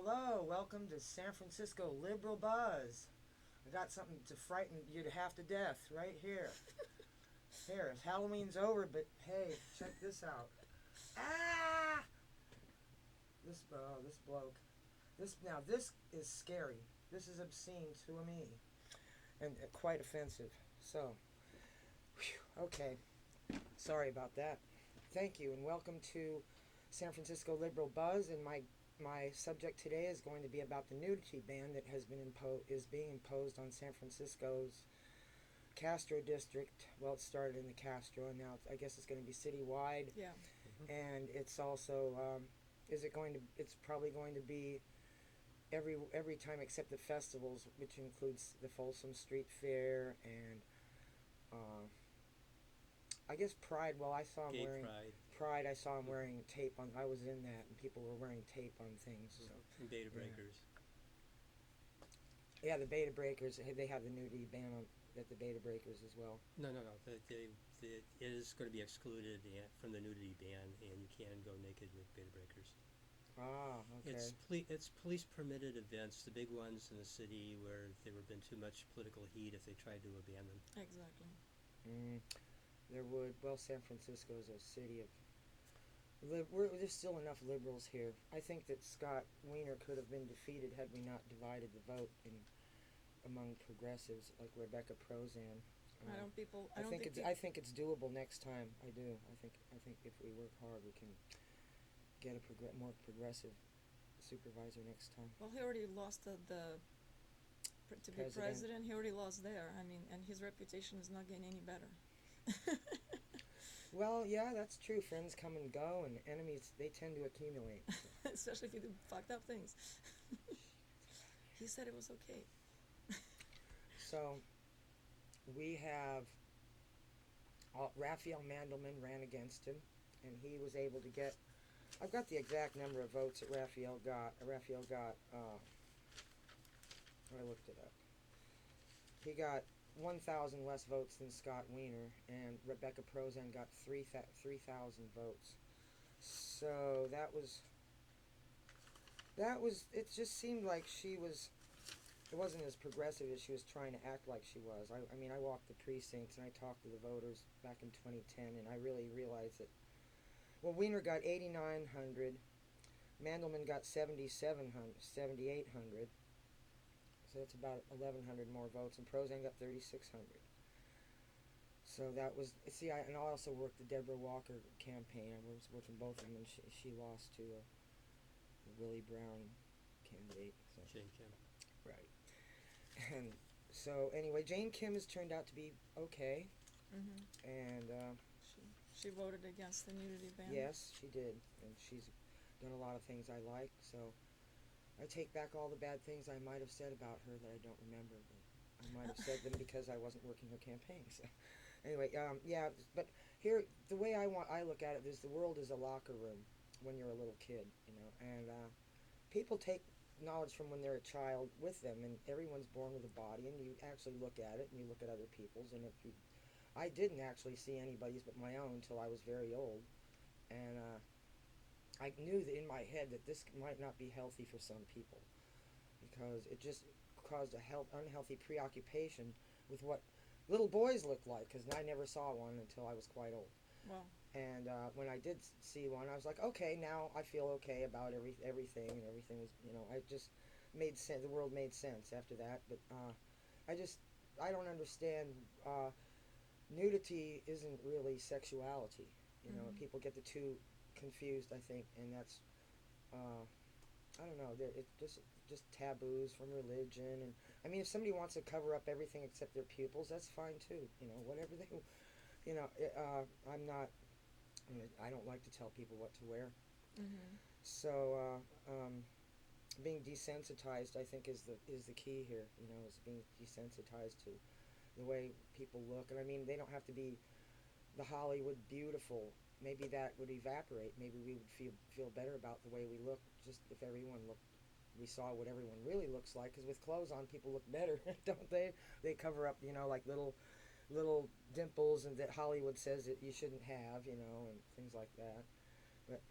Hello, welcome to San Francisco Liberal Buzz. I got something to frighten you to half to death right here. Here, Halloween's over, but hey, check this out. Ah! This bloke. This is scary. This is obscene to me, and quite offensive. So, okay. Sorry about that. Thank you, and welcome to San Francisco Liberal Buzz. And my subject today is going to be about the nudity ban that is being imposed on San Francisco's Castro district. Well, it started in the Castro, and now I guess it's going to be citywide. Yeah. And it's also it's probably going to be every time except the festivals, which includes the Folsom Street Fair and I guess Pride. Well, I saw him Gay wearing Pride. Pride. I saw him wearing tape on. I was in that, and people were wearing tape on things. So And Beta Breakers. yeah, the Beta Breakers. They have the nudity ban on at the Beta Breakers as well. No. It is going to be excluded from the nudity ban, and you can go naked with Beta Breakers. Ah, okay. It's police permitted events, the big ones in the city where there would have been too much political heat if they tried to ban them. Exactly. There would. Well, San Francisco is a city of. There's still enough liberals here. I think that Scott Wiener could have been defeated had we not divided the vote among progressives like Rebecca Prozan. I think it's doable next time. I do. I think if we work hard, we can get a more progressive supervisor next time. Well, he already lost to be president. He already lost there. I mean, and his reputation is not getting any better. Well, yeah, that's true. Friends come and go, and enemies, they tend to accumulate. So. Especially if you do fucked up things. He said it was okay. So, we have Raphael Mandelman ran against him, and he was able to get. I've got the exact number of votes that Raphael got. I looked it up. He got 1,000 less votes than Scott Wiener, and Rebecca Prozan got 3,000 votes. So that was. It just seemed like it wasn't as progressive as she was trying to act like she was. I mean, I walked the precincts and I talked to the voters back in 2010, and I really realized that. Well, Wiener got 8,900, Mandelman got 7,800. So that's about 1,100 more votes, and Prozan got 3,600. So that was and I also worked the Deborah Walker campaign. I was working both of them, and she lost to a Willie Brown candidate. So. Jane Kim. Right. And so anyway, Jane Kim has turned out to be okay. Mm-hmm. And she voted against the nudity ban. yes, she did, and she's done a lot of things I like. So. I take back all the bad things I might have said about her that I don't remember, but I might have said them because I wasn't working her campaign. So, anyway, yeah, but here, the way I look at it is the world is a locker room when you're a little kid, and people take knowledge from when they're a child with them, and everyone's born with a body, and you actually look at it, and you look at other people's, and I didn't actually see anybody's but my own until I was very old, and I knew that in my head that this might not be healthy for some people because it just caused unhealthy preoccupation with what little boys look like, because I never saw one until I was quite old. Wow. And when I did see one, I was like, okay, now I feel okay about everything, and everything was, I just made sense. The world made sense after that, but I don't understand. Nudity isn't really sexuality. People get the two confused, I think, and that's I don't know, it's just taboos from religion. And I mean, if somebody wants to cover up everything except their pupils, that's fine too, whatever they I don't like to tell people what to wear. Mm-hmm. So being desensitized, I think, is the key here, is being desensitized to the way people look. And I mean, they don't have to be the Hollywood beautiful. Maybe that would evaporate. Maybe we would feel better about the way we look, just if we saw what everyone really looks like. Because with clothes on, people look better, don't they? They cover up, like little dimples and that Hollywood says that you shouldn't have, and things like that. But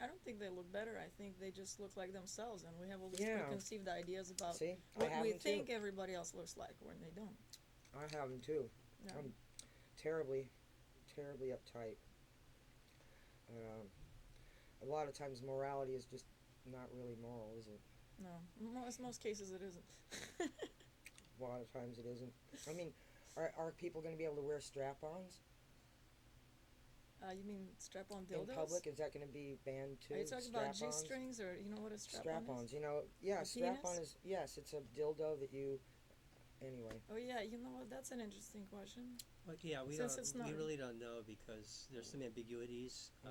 I don't think they look better. I think they just look like themselves, and we have all these Yeah. preconceived ideas about See, I what have we them think too. everybody else looks like when they don't. I have them too. Yeah. I'm terribly, terribly uptight. A lot of times morality is just not really moral, is it? No, most cases it isn't. A lot of times it isn't. I mean, are people going to be able to wear strap-ons You mean strap-on in dildos? public? Is that going to be banned too? Are you talking about Strap-ons? G-strings, or you know what a strap-on Strap-ons. is? You know, yeah, A strap-on penis? is, yes, it's a dildo that you, anyway. Oh yeah, you know what? That's an interesting question. Well, yeah, Since it's not. we really don't know because there's some ambiguities. Mm.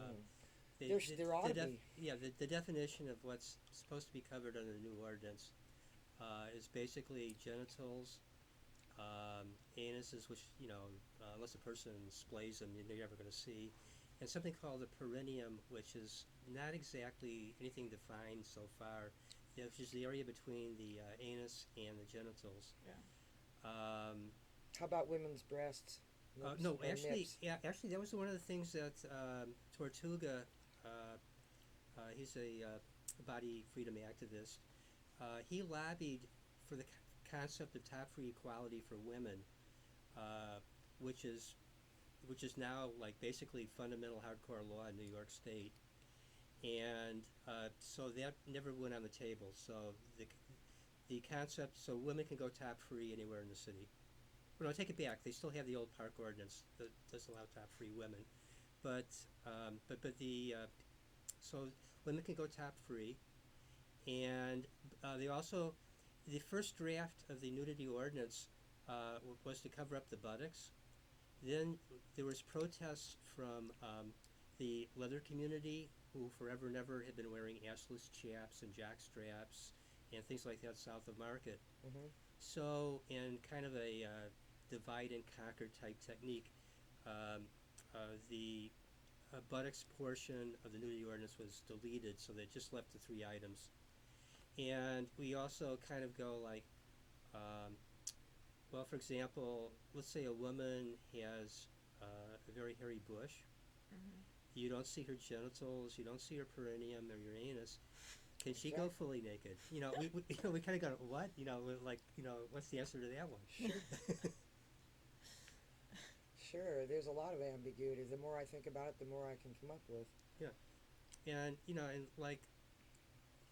They, There ought to be. yeah, the definition of what's supposed to be covered under the new ordinance is basically genitals, anuses, which, unless a person splays them, you're never going to see, and something called a perineum, which is not exactly anything defined so far, which is the area between the anus and the genitals. Yeah. How about women's breasts? Nips, No, or actually, nips? actually, that was one of the things that Tortuga, he's a body freedom activist. He lobbied for the concept of top-free equality for women, uh, which is now like basically fundamental hardcore law in New York State, and so that never went on the table. So the concept, so women can go top-free anywhere in the city. Well, no, I take it back. They still have the old park ordinance that does allow top-free women, but the so women can go top-free, and they also, the first draft of the nudity ordinance was to cover up the buttocks. Then there was protests from the leather community, who forever and ever had been wearing assless chaps and jock straps and things like that south of Market. Mm-hmm. So, in kind of a divide and conquer type technique, the buttocks portion of the nudity ordinance was deleted, so they just left the 3 items. And we also kind of go like, well, for example, let's say a woman has a very hairy bush. Mm-hmm. You don't see her genitals, you don't see her perineum or your anus. Can she go fully naked? We kind of go, what? What's the answer to that one? Sure. Sure, there's a lot of ambiguity. The more I think about it, the more I can come up with. Yeah, and and like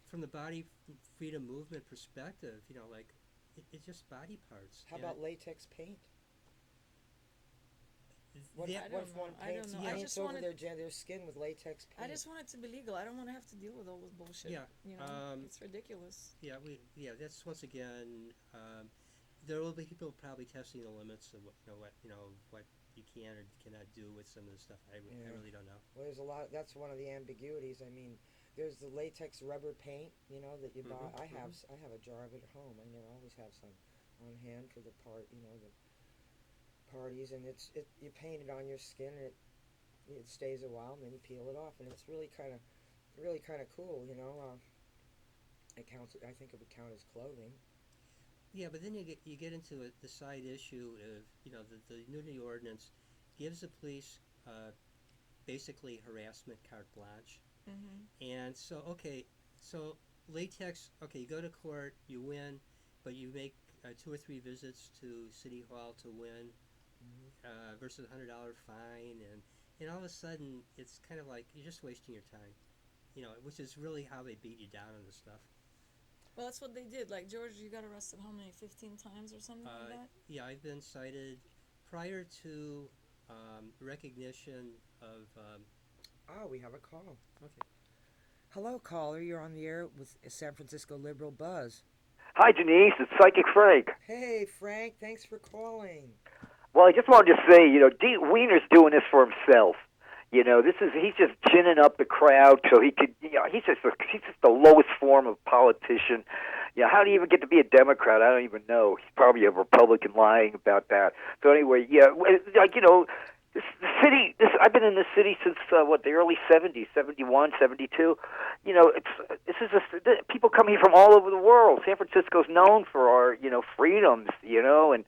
from the body freedom movement perspective, it's just body parts. How about latex paint? What that, if one I don't paints, know. I paints just over wanted, their skin with latex paint? I just want it to be legal. I don't want to have to deal with all this bullshit. Yeah, It's ridiculous. Yeah, that's once again. There will be people probably testing the limits of what you can or cannot do with some of the stuff. I really don't know. Well, there's a lot. That's one of the ambiguities. I mean, there's the latex rubber paint, that you buy. I have a jar of it at home. I always have some on hand for the the parties, and you paint it on your skin, and it stays a while, and then you peel it off, and it's really kind of cool. It counts. I think it would count as clothing. Yeah, but then you get into the side issue of the nudity ordinance gives the police basically harassment carte blanche, and so latex. Okay, you go to court, you win, but you make 2 or 3 visits to City Hall to win, versus $100 fine, and all of a sudden it's kind of like you're just wasting your time, which is really how they beat you down on this stuff. Well, that's what they did. Like, George, you got arrested how many? 15 times or something like that? Yeah, I've been cited prior to recognition of. We have a call. Okay. Hello, caller. You're on the air with San Francisco Liberal Buzz. Hi, Denise. It's Psychic Frank. Hey, Frank. Thanks for calling. Well, I just wanted to say, Wiener's doing this for himself. He's just ginning up the crowd so he could, he's just the lowest form of politician. How do you even get to be a Democrat? I don't even know. He's probably a Republican lying about that. So anyway, I've been in this city since the early 70s, 71, 72. People come here from all over the world. San Francisco's known for our freedoms, and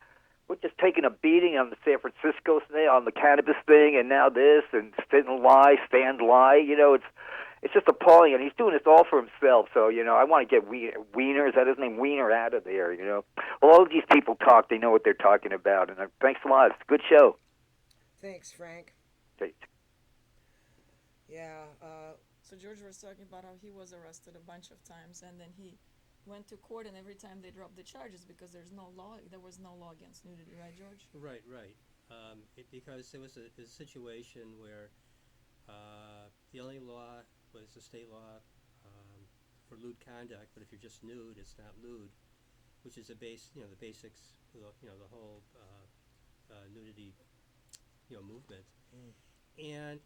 we're just taking a beating on the San Francisco thing, on the cannabis thing, and now this, and sit and lie, stand lie. It's just appalling, and he's doing this all for himself. So, I want to get Wiener, is that his name, Wiener, out of there, Well, all of these people talk. They know what they're talking about. And thanks a lot. It's a good show. Thanks, Frank. Okay. Yeah, So George was talking about how he was arrested a bunch of times, and then he went to court, and every time they dropped the charges because there was no law against nudity, right, George? Right. Because there was a situation where the only law was the state law for lewd conduct, but if you're just nude, it's not lewd, which is the basics, the whole nudity, movement. And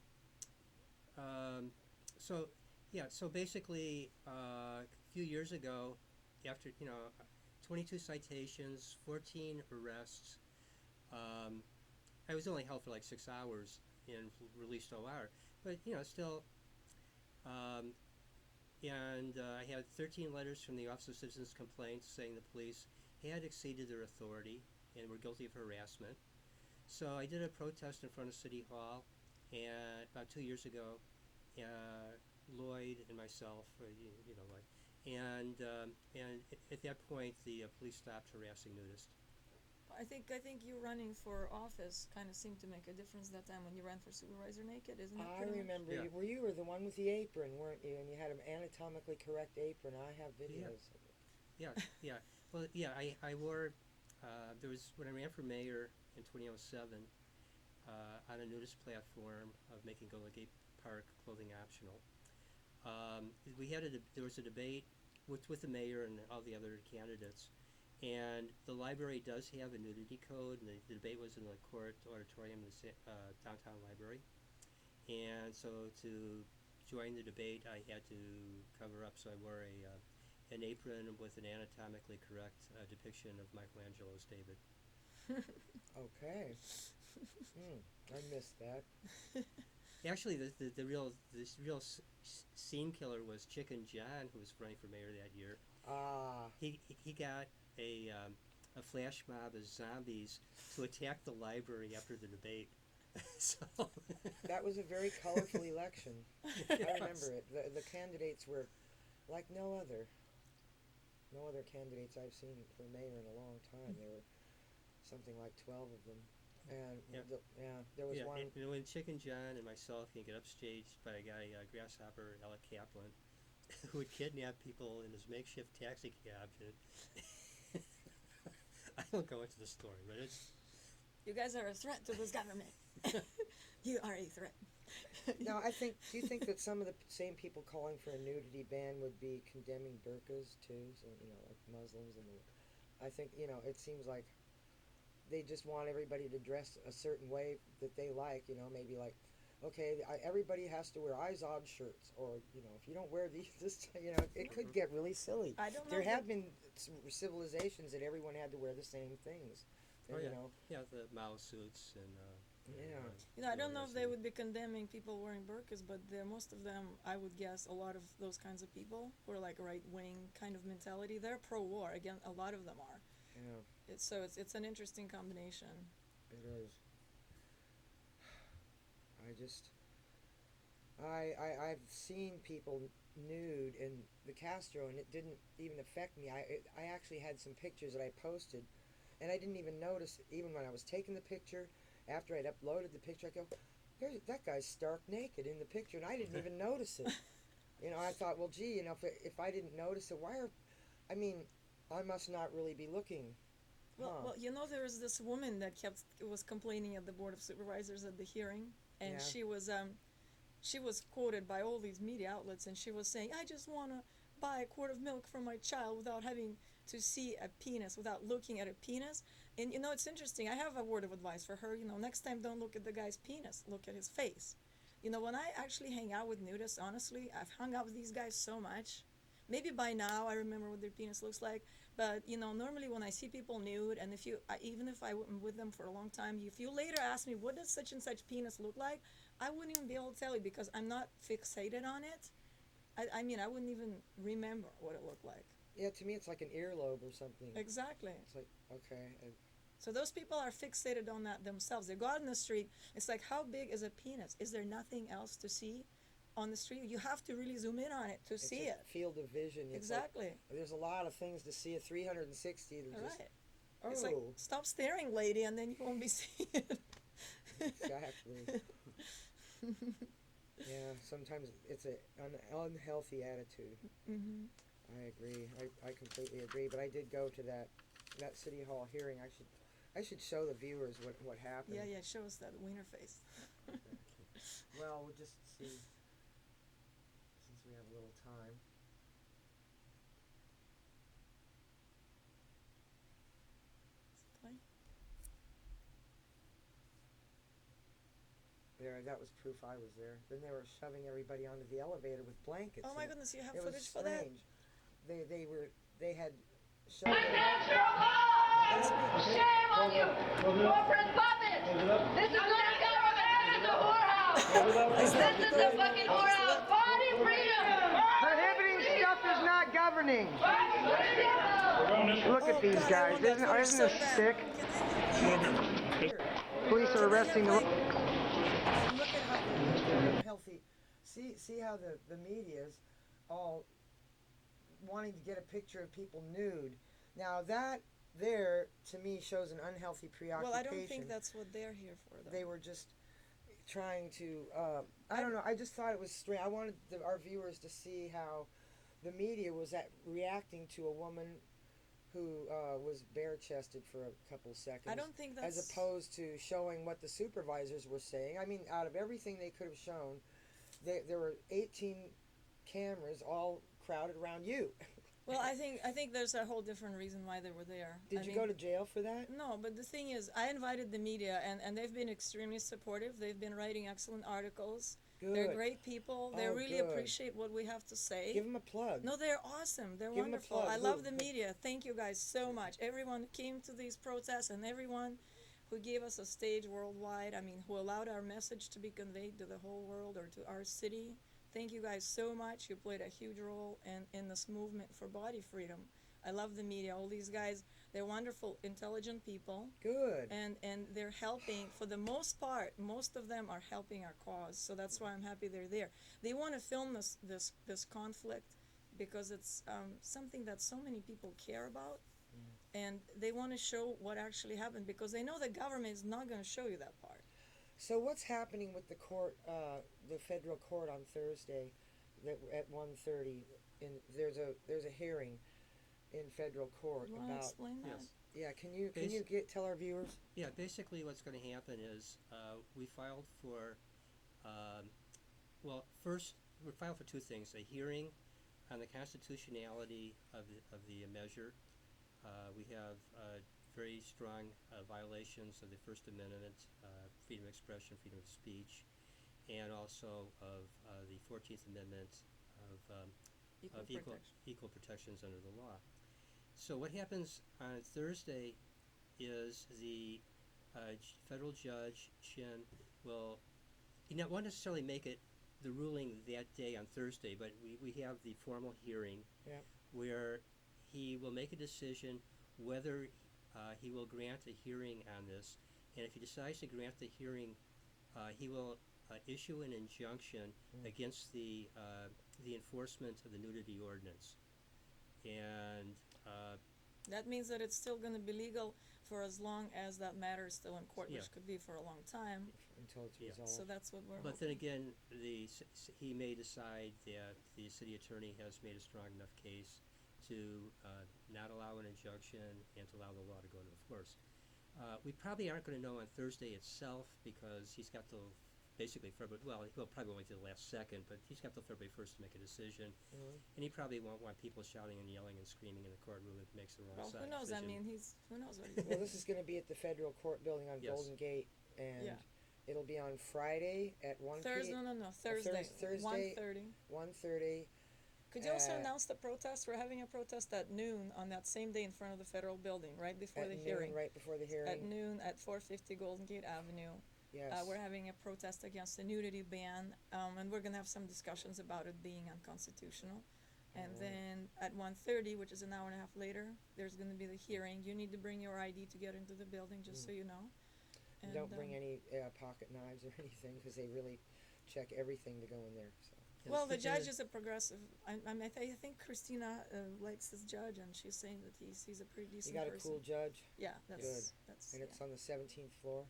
so basically, a few years ago, after 22 citations, 14 arrests, I was only held for like 6 hours and released OR, but still. I had 13 letters from the Office of Citizens Complaints saying the police had exceeded their authority and were guilty of harassment. So I did a protest in front of City Hall, and about 2 years ago, Lloyd and myself, and at that point the police stopped harassing nudists. I think you running for office kind of seemed to make a difference that time when you ran for supervisor naked, isn't it? I remember Yeah. you were the one with the apron, weren't you? And you had an anatomically correct apron. I have videos of it. Yeah. Well, yeah, I wore, there was, when I ran for mayor in 2007, on a nudist platform of making Golden Gate Park clothing optional. There was a debate with the mayor and all the other candidates, and the library does have a nudity code, and the debate was in the court auditorium in the downtown library. And so to join the debate, I had to cover up, so I wore an apron with an anatomically correct depiction of Michelangelo's David. Okay. I missed that. Actually, the real scene killer was Chicken John, who was running for mayor that year. He got a flash mob of zombies to attack the library after the debate. So That was a very colorful election. Yes. I remember it. The candidates were like no other candidates I've seen for mayor in a long time. There were something like 12 of them. And there was one. And when Chicken John and myself can get upstaged by a guy, Grasshopper Alec Kaplan, who would kidnap people in his makeshift taxi cab. I won't go into the story, but it's... You guys are a threat to this government. You are a threat. Now, do you think that some of the same people calling for a nudity ban would be condemning burqas too? So, like Muslims I think, it seems like they just want everybody to dress a certain way that they like, maybe like, okay, everybody has to wear Izod shirts, or, if you don't wear these, it could get really silly. I don't know. There have been civilizations that everyone had to wear the same things. And, Yeah, the Mao suits and... Yeah. I don't know if they would be condemning people wearing burqas, but most of them, I would guess, a lot of those kinds of people who are like right-wing kind of mentality, they're pro-war. Again, a lot of them are. Yeah. It's an interesting combination. It is. I've seen people nude in the Castro, and it didn't even affect me. I actually had some pictures that I posted, and I didn't even notice, even when I was taking the picture, after I'd uploaded the picture, I go, that guy's stark naked in the picture, and I didn't even notice it. I thought, well, gee, if I didn't notice it, I must not really be looking. Well, there was this woman that was complaining at the Board of Supervisors at the hearing, and Yeah. she was quoted by all these media outlets, and she was saying, I just want to buy a quart of milk for my child without having to see a penis, without looking at a penis. And, it's interesting. I have a word of advice for her. Next time don't look at the guy's penis. Look at his face. When I actually hang out with nudists, honestly, I've hung out with these guys so much. Maybe by now I remember what their penis looks like. But, normally when I see people nude, and even if I'm with them for a long time, if you later ask me, what does such and such penis look like? I wouldn't even be able to tell you because I'm not fixated on it. I wouldn't even remember what it looked like. Yeah, to me it's like an earlobe or something. Exactly. It's like, okay. So those people are fixated on that themselves. They go out in the street, it's like, how big is a penis? Is there nothing else to see? on the street, you have to really zoom in on it to It's see a it. field of vision. It's Exactly. Like, there's a lot of things to see. A 360 to just. Right. Oh, It's like, stop staring, lady, and then you won't be seeing it. exactly. Yeah, sometimes it's an unhealthy attitude. Mm-hmm. I agree. I completely agree. But I did go to that city hall hearing. I should show the viewers what happened. Yeah, show us that wiener face. Well, we'll just see since we have a little time. There, that was proof I was there. Then they were shoving everybody onto the elevator with blankets. Oh my and goodness, you have it was footage for that? strange. They had shoved. Shame on you, corporate puppets! This is not a government, this is a whorehouse! This is a fucking whorehouse! Body freedom! Prohibiting stuff is not governing. Body freedom! Look at these guys. Isn't this sick? Police are arresting the. Look at how they're unhealthy. See how the media's all wanting to get a picture of people nude. Now that there to me shows an unhealthy preoccupation. Well, I don't think that's what they're here for, though. They were just trying to. I don't know. I just thought it was strange. I wanted our viewers to see how the media was reacting to a woman who was bare-chested for a couple seconds. I don't think that's... As opposed to showing what the supervisors were saying. I mean, out of everything they could have shown, there were 18 cameras all crowded around you. Well, I think there's a whole different reason why they were there. Did you go to jail for that? No, but the thing is, I invited the media, and they've been extremely supportive. They've been writing excellent articles. Good. They're great people. They really good. appreciate what we have to say. Give them a plug. No, they're awesome. They're Give 'em a wonderful. plug. I love the Who? media. Thank you guys so much. Everyone who came to these protests and everyone who gave us a stage worldwide, I mean, who allowed our message to be conveyed to the whole world or to our city. Thank you guys so much. You played a huge role in this movement for body freedom. I love the media. All these guys, they're wonderful, intelligent people. Good. And they're helping, for the most part, most of them are helping our cause. So that's why I'm happy they're there. They want to film this conflict because it's something that so many people care about. And they want to show what actually happened because they know the government is not going to show you that part. So what's happening with the court, the federal court on Thursday, at 1:30? There's a hearing in federal court You want to about. explain that? Yes. Yeah, can you tell our viewers? Yeah, basically what's going to happen is we filed for, first we filed for two things: a hearing on the constitutionality of the measure. We have very strong violations of the First Amendment, freedom of expression, freedom of speech, and also of the 14th Amendment of equal protections under the law. So what happens on Thursday is the federal judge, Chin, will won't necessarily make it the ruling that day on Thursday, but we have the formal hearing where he will make a decision whether he will grant a hearing on this. And if he decides to grant the hearing, he will issue an injunction against the enforcement of the nudity ordinance. And that means that it's still going to be legal for as long as that matter is still in court, which could be for a long time. Until it's resolved. So that's what we're But hoping. then again, he may decide that the city attorney has made a strong enough case to not allow an injunction and to allow the law to go into force. We probably aren't going to know on Thursday itself because he's got till basically February. Well, he'll probably wait till the last second, but he's got till February 1st to make a decision. And he probably won't want people shouting and yelling and screaming in the courtroom if it makes the wrong Well, side who knows? I decision. mean, who knows what he's Well, this is going to be at the federal court building on Yes. Golden Gate, and Yeah. it'll be on Friday at 1 Thursday, p.m. no, Thursday, Thursday, 1:30. 1:30. Could you also announce the protest? We're having a protest at noon on that same day in front of the federal building, right before At the noon, hearing. right before the hearing. At noon at 450 Golden Gate Avenue. Yes. We're having a protest against the nudity ban, and we're going to have some discussions about it being unconstitutional. And then at 1:30, which is an hour and a half later, there's going to be the hearing. You need to bring your ID to get into the building, just so you know. And Don't bring any pocket knives or anything because they really check everything to go in there. So. Well, the But judge is a progressive. I think Christina likes this judge, and she's saying that he's a pretty You decent got a person. cool judge, Yeah, that's Good. that's. and Yeah. it's on the 17th floor.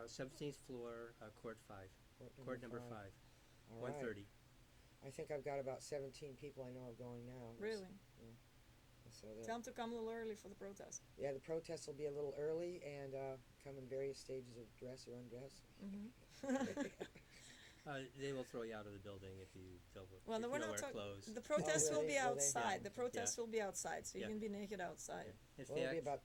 17th floor, court 5, court number 5, All right. 1:30. I think I've got about 17 people I know are going now. Really? So Tell them to come a little early for the protest. yeah, the protest will be a little early and come in various stages of dress or undress. They will throw you out of the building if you don't Well, if no, you we're don't not wear talking. clothes. The protest will really? be Will they? outside. Yeah. The protest will be outside, so you Yeah. can be naked outside. In Well, it'll be fact, about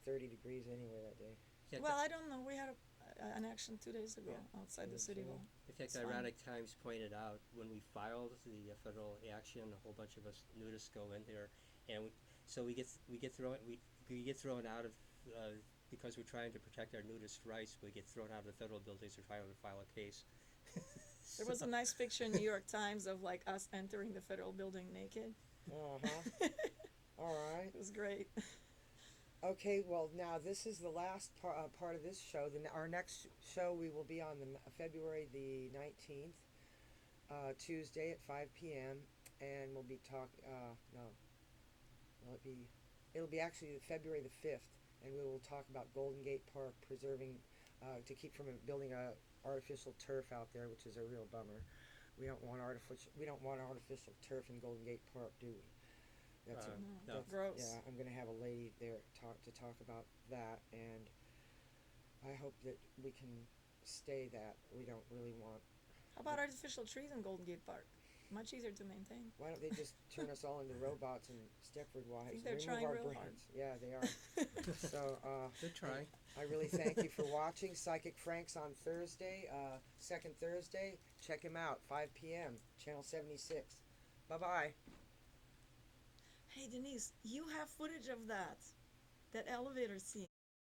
30 degrees anyway that day. yeah, Well, I don't know. We had an action 2 days ago Yeah. outside the Good city too. hall. in fact, it's fine. Ironic Times pointed out when we filed the federal action, a whole bunch of us nudists go in there, and we get thrown out of because we're trying to protect our nudist rights. We get thrown out of the federal buildings to try to file a case. There was a nice picture in New York Times of like us entering the federal building naked. Uh-huh. All right. It was great. Okay, well, now this is the last part of this show. Our next show, we will be on February the 19th, Tuesday at 5 p.m., and we'll be it'll be actually February the 5th, and we will talk about Golden Gate Park preserving, to keep from building a artificial turf out there, which is a real bummer. We don't want artificial turf in Golden Gate Park, do we? That's No. Gross. Yeah, I'm going to have a lady there to talk about that, and I hope that we can stay that. We don't really want. How about artificial trees in Golden Gate Park? Much easier to maintain. Why don't they just turn us all into robots and Stepford wives? think they're remove trying our real hard. brains. Yeah, they are. So They're trying. I really thank you for watching Psychic Franks on Thursday, second Thursday. Check him out, 5 p.m. Channel 76. Bye bye. Hey Denise, you have footage of that elevator scene.